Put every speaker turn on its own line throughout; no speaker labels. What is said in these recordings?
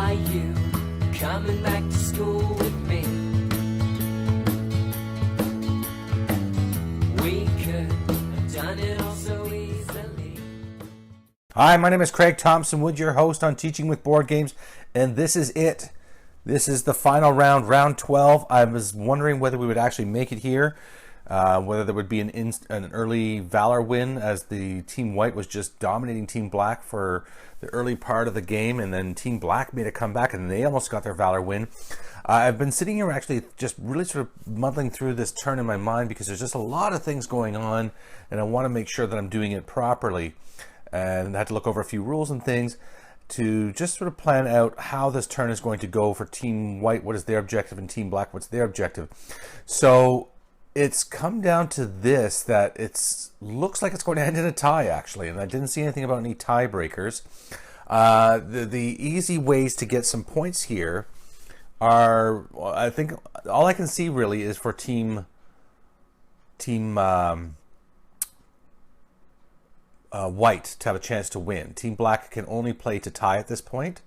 Are you coming back to school with me? We could have done it all so easily.
Hi, my name is Craig Thompson Wood, your host on Teaching with Board Games, and this is it. This is the final round, round 12. I was wondering whether we would actually make it here, whether there would be an early Valor win, as the Team White was just dominating Team Black for the early part of the game, and then Team Black made a comeback and they almost got their Valor win. I've been sitting here actually just really sort of muddling through this turn in my mind because there's just a lot of things going on, and I want to make sure that I'm doing it properly. And I had to look over a few rules and things to just sort of plan out how this turn is going to go for Team White. What is their objective, and Team Black, what's their objective? So it's come down to this, that it looks like it's going to end in a tie, actually, and I didn't see anything about any tiebreakers. The easy ways to get some points here are, I think all I can see really is for Team White to have a chance to win. Team Black can only play to tie at this point,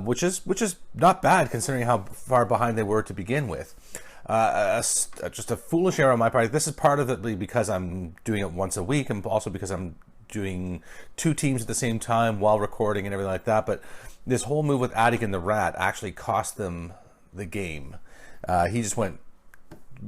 which is not bad considering how far behind they were to begin with. Just a foolish error on my part. This is part of it because I'm doing it once a week, and also because I'm doing two teams at the same time while recording and everything like that. But this whole move with Adigan the Rat actually cost them the game. He just went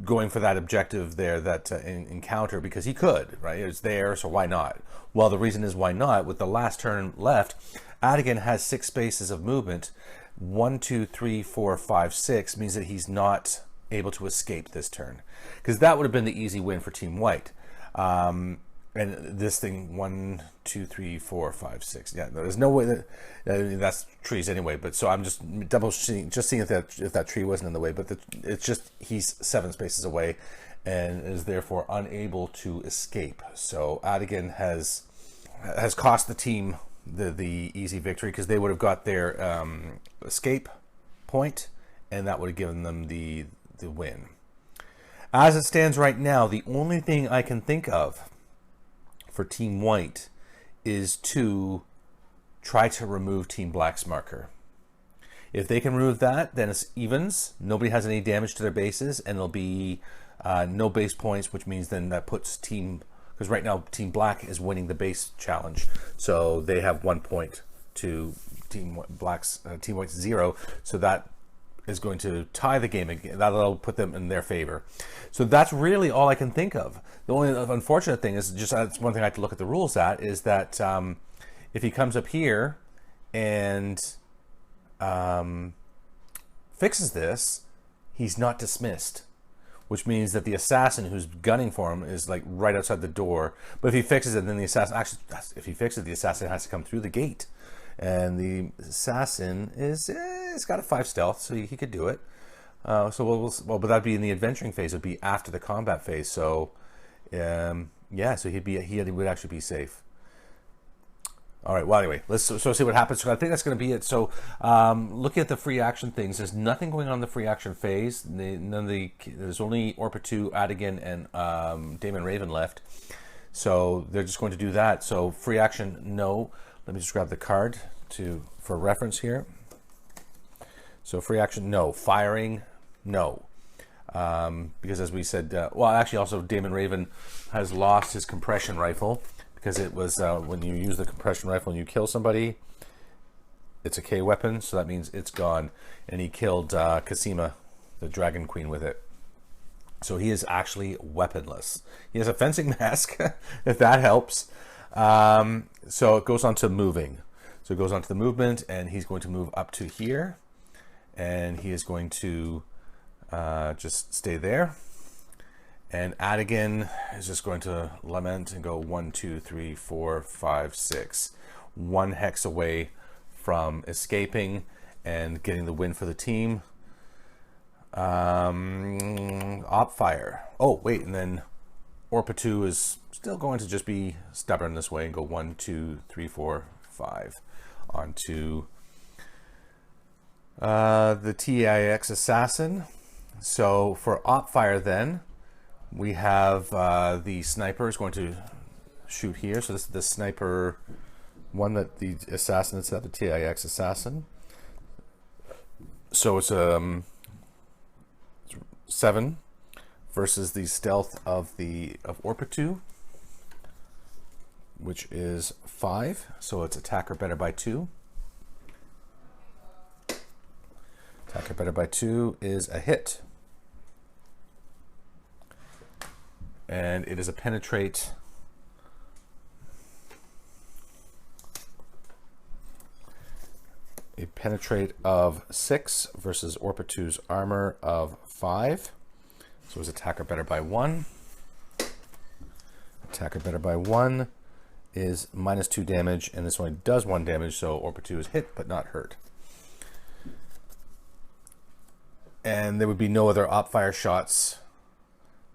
going for that objective there, that encounter, because he could, right? It's there, so why not? Well, the reason is why not. With the last turn left, Adigan has 6 spaces of movement. 1, 2, 3, 4, 5, 6 means that he's not able to escape this turn, because that would have been the easy win for Team White. And this thing, 1, 2, 3, 4, 5, 6. Yeah, there's no way that that's trees anyway. But so I'm just seeing if that tree wasn't in the way. But it's just he's 7 spaces away, and is therefore unable to escape. So Adigan has cost the team the easy victory, because they would have got their escape point, and that would have given them the win. As it stands right now, the only thing I can think of for Team White is to try to remove Team Black's marker. If they can remove that, then it's evens. Nobody has any damage to their bases, and there'll be no base points, which means then that puts because right now Team Black is winning the base challenge, so they have 1 point to Team White's 0. So that is going to tie the game again. That'll put them in their favor. So that's really all I can think of. The only unfortunate thing is, just that's one thing I have to look at the rules at, is that if he comes up here and fixes this, he's not dismissed, which means that the assassin who's gunning for him is like right outside the door. But if he fixes it, then the assassin the assassin has to come through the gate. And the assassin he's got a 5 stealth, so he could do it. But that'd be in the adventuring phase. It'd be after the combat phase. So, yeah, so he would actually be safe. All right. Well, anyway, let's see what happens. So I think that's going to be it. So, looking at the free action things, there's nothing going on in the free action phase. There's only Orpah 2, Adigan, and Damon Raven left. So they're just going to do that. So free action, no. Let me just grab the card for reference here. So free action, no. Firing, no. Because as we said, actually also Damon Raven has lost his compression rifle, because it was when you use the compression rifle and you kill somebody, it's a K weapon, so that means it's gone. And he killed Cassima, the Dragon Queen, with it. So he is actually weaponless. He has a fencing mask, if that helps. So it goes on to moving. So it goes on to the movement, and he's going to move up to here, and he is going to just stay there. And Adigan is just going to lament and go 1, 2, 3, 4, 5, 6. 1 hex away from escaping and getting the win for the team. Op fire. Oh, wait, and then Orpah 2 is still going to just be stubborn this way and go 1, 2, 3, 4, 5 onto the TIX assassin. So for op fire, then we have the sniper is going to shoot here. So this is the sniper one that the assassin is at, the TIX assassin. So it's 7 versus the stealth of Orpitu, which is 5. So it's attacker better by 2. Attacker better by 2 is a hit. And it is a penetrate. A penetrate of 6 versus Orpitu's armor of 5. So it's attacker better by 1. Attacker better by 1 is -2 damage, and this only does 1 damage, so Orpitu is hit but not hurt. And there would be no other op-fire shots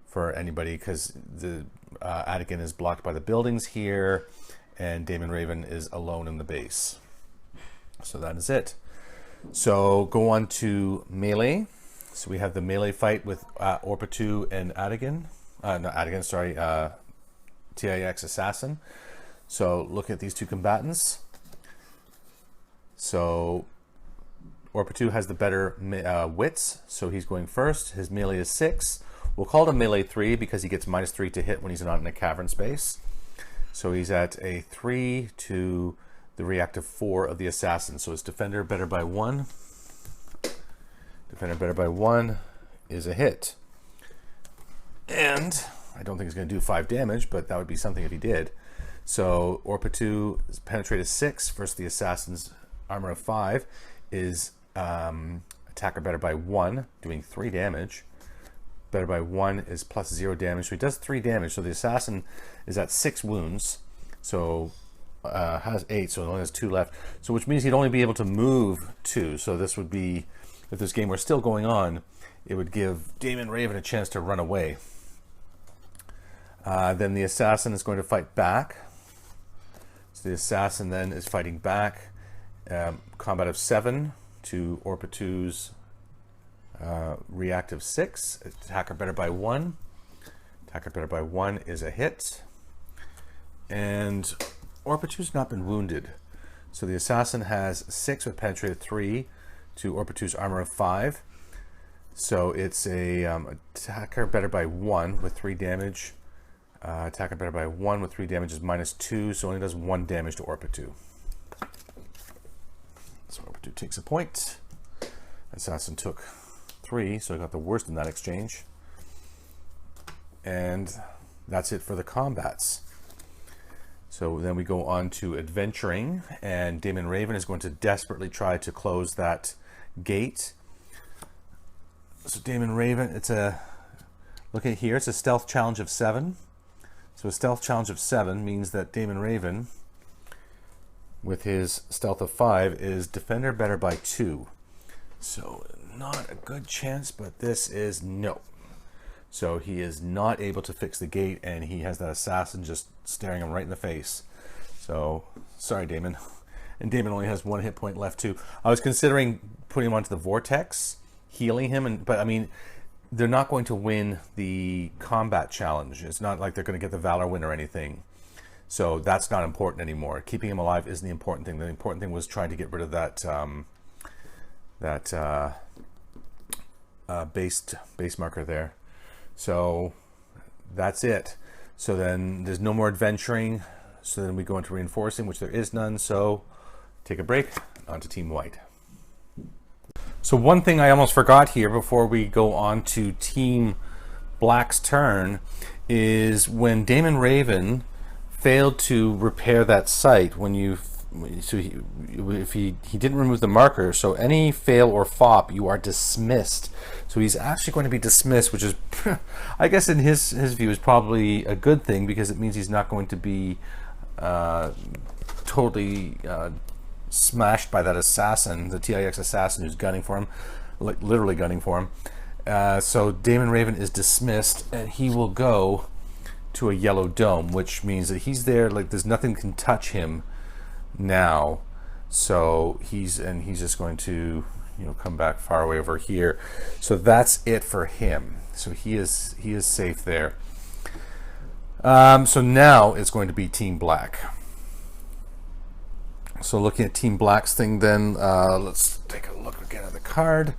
for anybody because the Adigan is blocked by the buildings here, and Damon Raven is alone in the base. So that is it. So go on to melee. So we have the melee fight with Orpitu and Adigan. Not Adigan, sorry, TIX Assassin. So look at these two combatants. So Orpitu has the better wits, so he's going first. His melee is 6. We'll call it a melee 3 because he gets -3 to hit when he's not in a cavern space. So he's at a 3 to the reactive 4 of the assassin. So his defender better by 1. Defender better by 1 is a hit. And I don't think he's going to do 5 damage, but that would be something if he did. So Orpitu penetrate is 6 versus the assassin's armor of 5 is attacker better by 1, doing 3 damage. Better by 1 is +0 damage, so he does 3 damage. So the assassin is at 6 wounds, so has 8, so it only has 2 left. So which means he'd only be able to move 2. So this would be, if this game were still going on, it would give Damon Raven a chance to run away. Then the assassin is going to fight back. So the assassin then is fighting back. Combat of 7 to Orpitu's reactive 6. Attacker better by 1. Attacker better by 1 is a hit. And Orpitu's not been wounded. So the assassin has 6 with penetrated 3 to Orpitu's armor of 5. So it's a attacker better by 1 with 3 damage. Attacker better by 1 with 3 damage is -2, so only does 1 damage to Orpitu. So Orpitu takes a point. Assassin took 3, so I got the worst in that exchange. And that's it for the combats. So then we go on to adventuring, and Damon Raven is going to desperately try to close that gate. So Damon Raven, look at here, it's a stealth challenge of 7. So a stealth challenge of 7 means that Damon Raven, with his stealth of 5, is defender better by 2. So not a good chance, but this is no. So he is not able to fix the gate, and he has that assassin just staring him right in the face. So sorry, Damon. And Damon only has 1 hit point left too. I was considering putting him onto the vortex, healing him, but I mean, they're not going to win the combat challenge. It's not like they're going to get the Valor win or anything. So that's not important anymore. Keeping him alive isn't the important thing. The important thing was trying to get rid of that base marker there. So that's it. So then there's no more adventuring. So then we go into reinforcing, which there is none. So take a break, on to Team White. So one thing I almost forgot here before we go on to Team Black's turn is when Damon Raven failed to repair that site, if he didn't remove the marker, so any fail or fop, you are dismissed. So he's actually going to be dismissed, which is, I guess in his view, is probably a good thing, because it means he's not going to be totally smashed by that assassin, the TIX assassin who's gunning for him, like literally gunning for him. So Damon Raven is dismissed, and he will go to a yellow dome, which means that he's there, like there's nothing can touch him now. So he's just going to, come back far away over here. So that's it for him. So he is safe there. So now it's going to be Team Black. So looking at Team Black's thing then, let's take a look again at the card.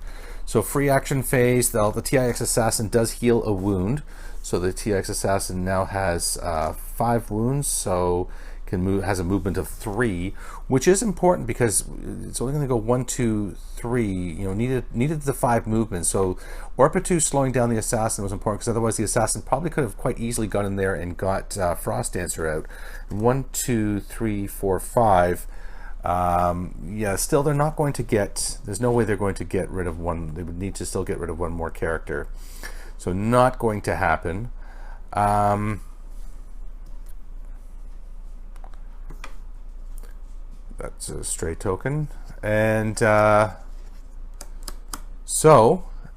So free action phase, the TIX Assassin does heal a wound. So the TIX Assassin now has 5 wounds, so has a movement of 3, which is important because it's only going to go 1, 2, 3. You know, needed the 5 movements. So Orpitu slowing down the Assassin was important because otherwise the Assassin probably could have quite easily got in there and got Frost Dancer out. 1, 2, 3, 4, 5. Yeah, still they're not going to get, there's no way they're going to get rid of one. They would need to still get rid of one more character. So not going to happen. That's a stray token. And no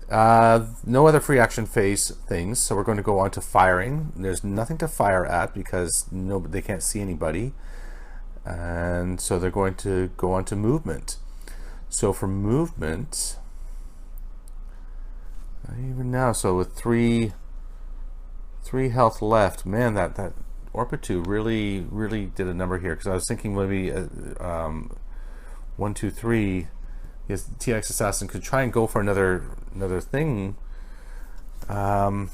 other free action phase things. So we're going to go on to firing. There's nothing to fire at because they can't see anybody. And so they're going to go on to movement. So for movement, even now, so with three health left, man, that Orpitu really did a number here, because I was thinking maybe 1, 2, 3. Yes, TX Assassin could try and go for another thing. No,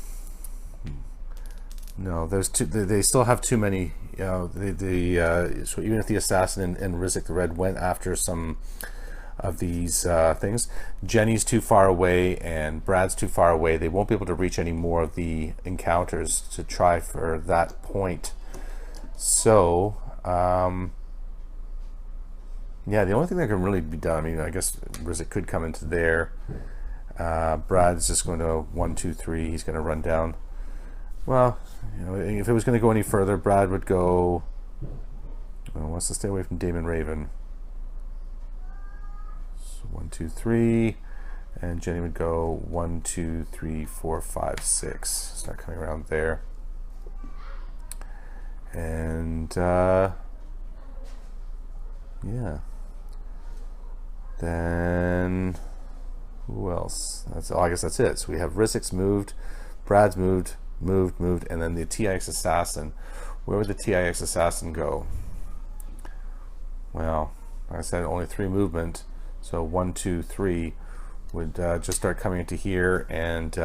there's they still have too many. You know, so even if the Assassin and Rizzik the Red went after some of these things, Jenny's too far away and Brad's too far away. They won't be able to reach any more of the encounters to try for that point. So yeah, the only thing that can really be done, I mean, I guess Rizzik could come into there. Brad's just going to 1, 2, 3. He's going to run down. Well, you know, if it was going to go any further, Brad would go. Wants to stay away from Damon Raven. So 1, 2, 3, and Jenny would go 1, 2, 3, 4, 5, 6. Start coming around there, and yeah. Then who else? I guess that's it. So we have Rizzik's moved, Brad's moved, and then the TIX Assassin. Where would the TIX Assassin go? Well, like I said, only 3 movement, so 1, 2, 3 would just start coming into here. And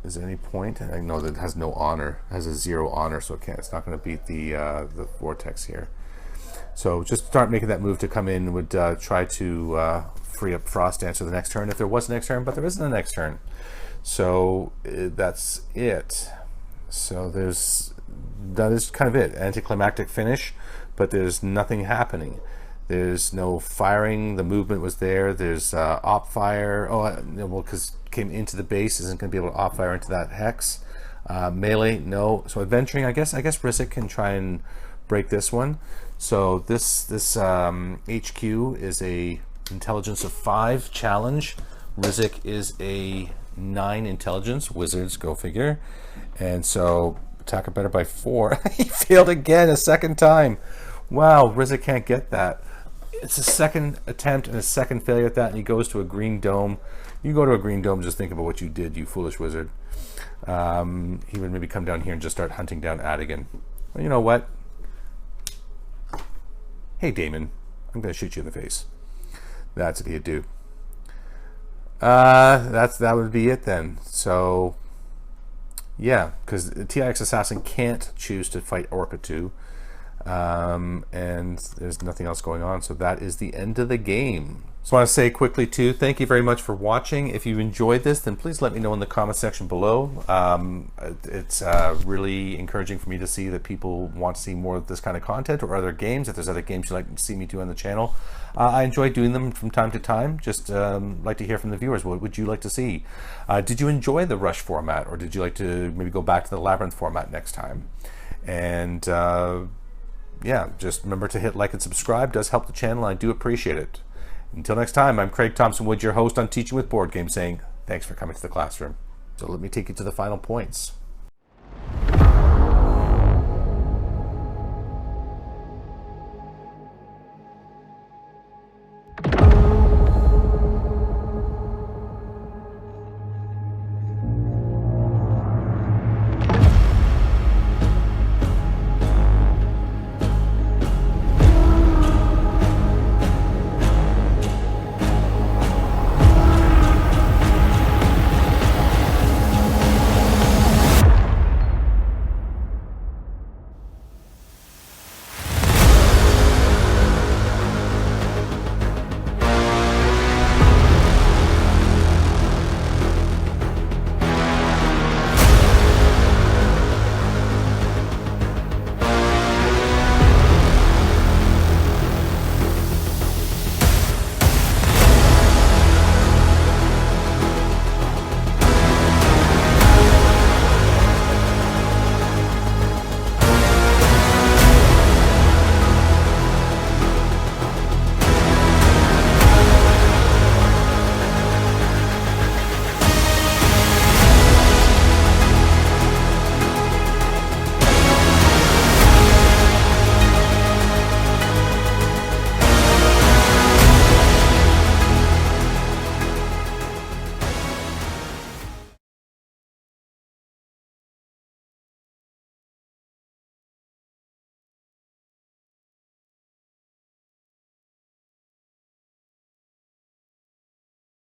is there any point? I know that it has no honor, it has a 0 honor, so it's not going to beat the vortex here. So just start making that move to come in. Would try to free up Frost Dancer the next turn if there was a next turn, but there isn't a next turn. So that's it. So that is kind of it. Anticlimactic finish, but there's nothing happening. There's no firing. The movement was there. There's op fire. Oh, well, because came into the base, isn't going to be able to op fire into that hex. Melee, no. So adventuring, I guess Rizzik can try and break this one. So this HQ is a intelligence of 5 challenge. Rizzik is a 9 intelligence. Wizards, go figure. And so attacker better by 4. He failed again a second time. Wow, Rizzik can't get that. It's a second attempt and a second failure at that, and he goes to a green dome. You go to a green dome, just think about what you did, you foolish wizard. He would maybe come down here and just start hunting down Adigan. Well, you know what? Hey, Damon, I'm going to shoot you in the face. That's what he'd do. That would be it then. So, yeah, because the TIX Assassin can't choose to fight Orpitu, and there's nothing else going on. So that is the end of the game. So I want to say quickly too, thank you very much for watching. If you enjoyed this, then please let me know in the comment section below. It's really encouraging for me to see that people want to see more of this kind of content or other games. If there's other games you'd like to see me do on the channel, I enjoy doing them from time to time. Just like to hear from the viewers. What would you like to see? Did you enjoy the Rush format, or did you like to maybe go back to the Labyrinth format next time? And yeah, just remember to hit like and subscribe. It does help the channel, and I do appreciate it. Until next time, I'm Craig Thompson Wood, your host on Teaching with Board Games, saying thanks for coming to the classroom. So let me take you to the final points.